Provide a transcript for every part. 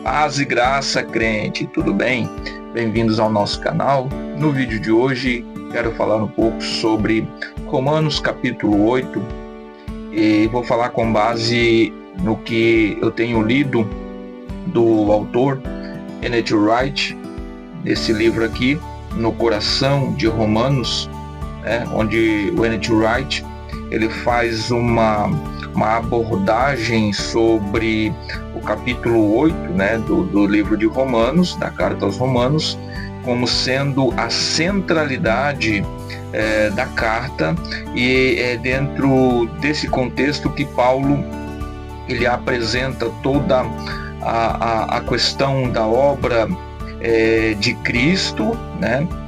Paz e graça, crente, tudo bem? Bem-vindos ao nosso canal. No vídeo de hoje quero falar um pouco sobre Romanos capítulo 8 e vou falar com base no que eu tenho lido do autor N.T. Wright, desse livro aqui, No Coração de Romanos, onde o N.T. Wright ele faz uma abordagem sobre o capítulo 8 do livro de Romanos, da carta aos Romanos, como sendo a centralidade da carta, e é dentro desse contexto que Paulo ele apresenta toda a questão da obra de Cristo,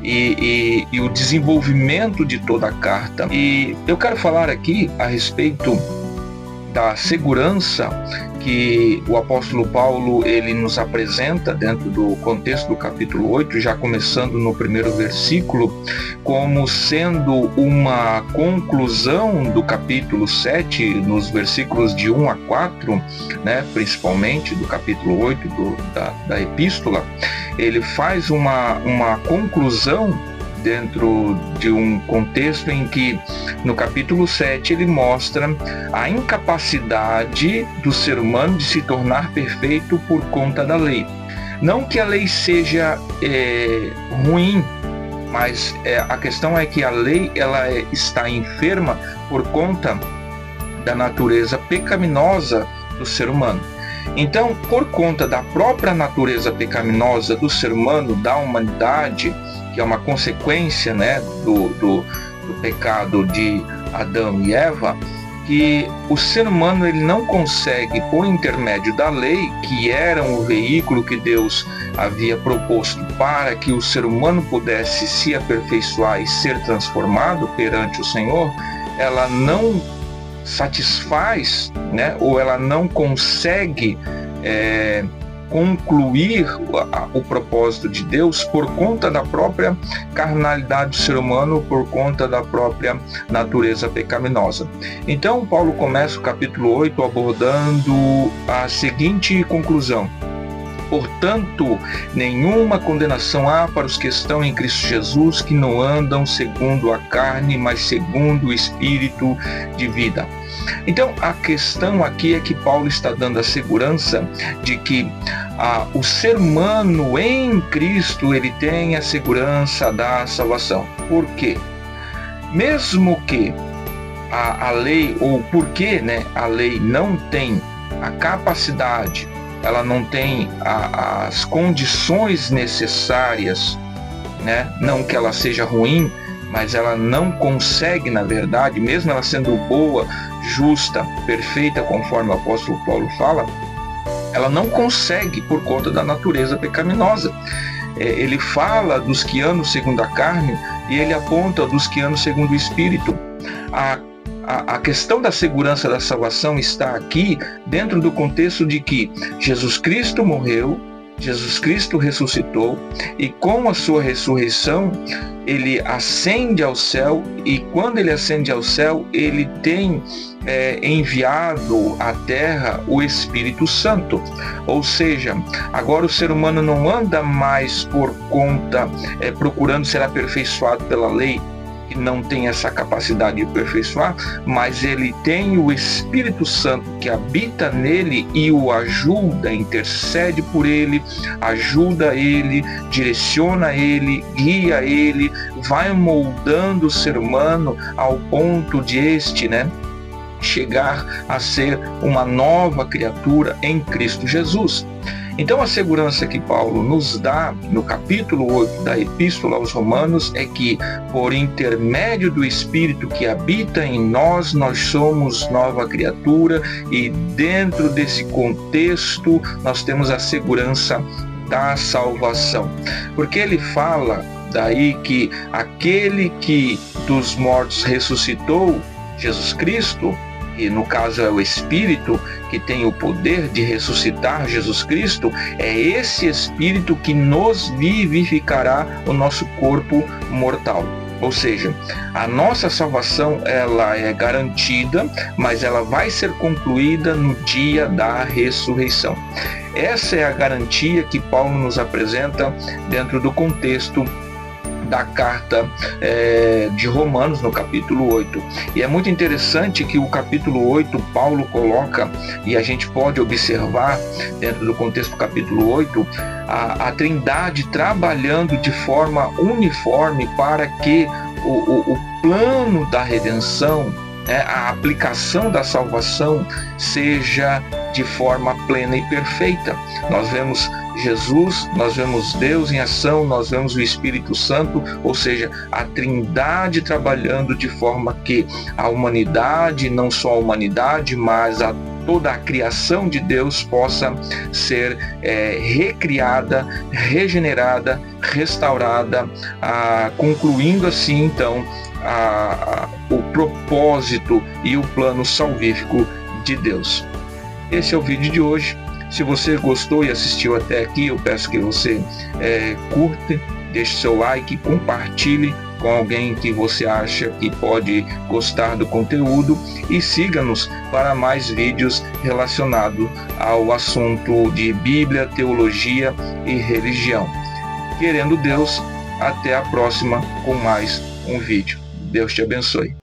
e o desenvolvimento de toda a carta. E eu quero falar aqui a respeito da segurança que o apóstolo Paulo ele nos apresenta dentro do contexto do capítulo 8, já começando no primeiro versículo, como sendo uma conclusão do capítulo 7, nos versículos de 1 a 4, principalmente do capítulo 8 da epístola. Ele faz uma conclusão dentro de um contexto em que, no capítulo 7, ele mostra a incapacidade do ser humano de se tornar perfeito por conta da lei. Não que a lei seja ruim, mas a questão é que a lei ela está enferma por conta da natureza pecaminosa do ser humano. Então, por conta da própria natureza pecaminosa do ser humano, da humanidade, que é uma consequência do pecado de Adão e Eva, que o ser humano ele não consegue, por intermédio da lei, que era um veículo que Deus havia proposto para que o ser humano pudesse se aperfeiçoar e ser transformado perante o Senhor, ela não satisfaz, ou ela não consegue concluir o propósito de Deus por conta da própria carnalidade do ser humano, por conta da própria natureza pecaminosa. Então, Paulo começa o capítulo 8 abordando a seguinte conclusão: portanto, nenhuma condenação há para os que estão em Cristo Jesus, que não andam segundo a carne, mas segundo o Espírito de vida. Então, a questão aqui é que Paulo está dando a segurança de que o ser humano em Cristo, ele tem a segurança da salvação. Por quê? Mesmo que a lei, ou porque a lei não tem a capacidade, ela não tem as condições necessárias, não que ela seja ruim, mas ela não consegue, na verdade, mesmo ela sendo boa, justa, perfeita, conforme o apóstolo Paulo fala, ela não consegue por conta da natureza pecaminosa. Ele fala dos que andam segundo a carne e ele aponta dos que andam segundo o Espírito. A questão da segurança da salvação está aqui dentro do contexto de que Jesus Cristo morreu, Jesus Cristo ressuscitou, e com a sua ressurreição ele ascende ao céu, e quando ele ascende ao céu ele tem enviado à terra o Espírito Santo. Ou seja, agora o ser humano não anda mais por conta procurando ser aperfeiçoado pela lei, que não tem essa capacidade de aperfeiçoar, mas ele tem o Espírito Santo que habita nele e o ajuda, intercede por ele, ajuda ele, direciona ele, guia ele, vai moldando o ser humano ao ponto de chegar a ser uma nova criatura em Cristo Jesus. Então, a segurança que Paulo nos dá no capítulo 8 da Epístola aos Romanos é que, por intermédio do Espírito que habita em nós, nós somos nova criatura, e dentro desse contexto nós temos a segurança da salvação. Porque ele fala daí que aquele que dos mortos ressuscitou, Jesus Cristo, e no caso é o Espírito que tem o poder de ressuscitar Jesus Cristo, é esse Espírito que nos vivificará o nosso corpo mortal. Ou seja, a nossa salvação ela é garantida, mas ela vai ser concluída no dia da ressurreição. Essa é a garantia que Paulo nos apresenta dentro do contexto da carta de Romanos, no capítulo 8. E é muito interessante que o capítulo 8, Paulo coloca, e a gente pode observar, dentro do contexto do capítulo 8, a Trindade trabalhando de forma uniforme para que o plano da redenção, a aplicação da salvação, seja de forma plena e perfeita. Nós vemos Jesus, nós vemos Deus em ação, nós vemos o Espírito Santo, ou seja, a Trindade trabalhando de forma que a humanidade, não só a humanidade, mas toda a criação de Deus possa ser recriada, regenerada, restaurada, concluindo assim então o propósito e o plano salvífico de Deus. Esse é o vídeo de hoje. Se você gostou e assistiu até aqui, eu peço que você curta, deixe seu like, compartilhe com alguém que você acha que pode gostar do conteúdo e siga-nos para mais vídeos relacionados ao assunto de Bíblia, teologia e religião. Querendo Deus, até a próxima com mais um vídeo. Deus te abençoe.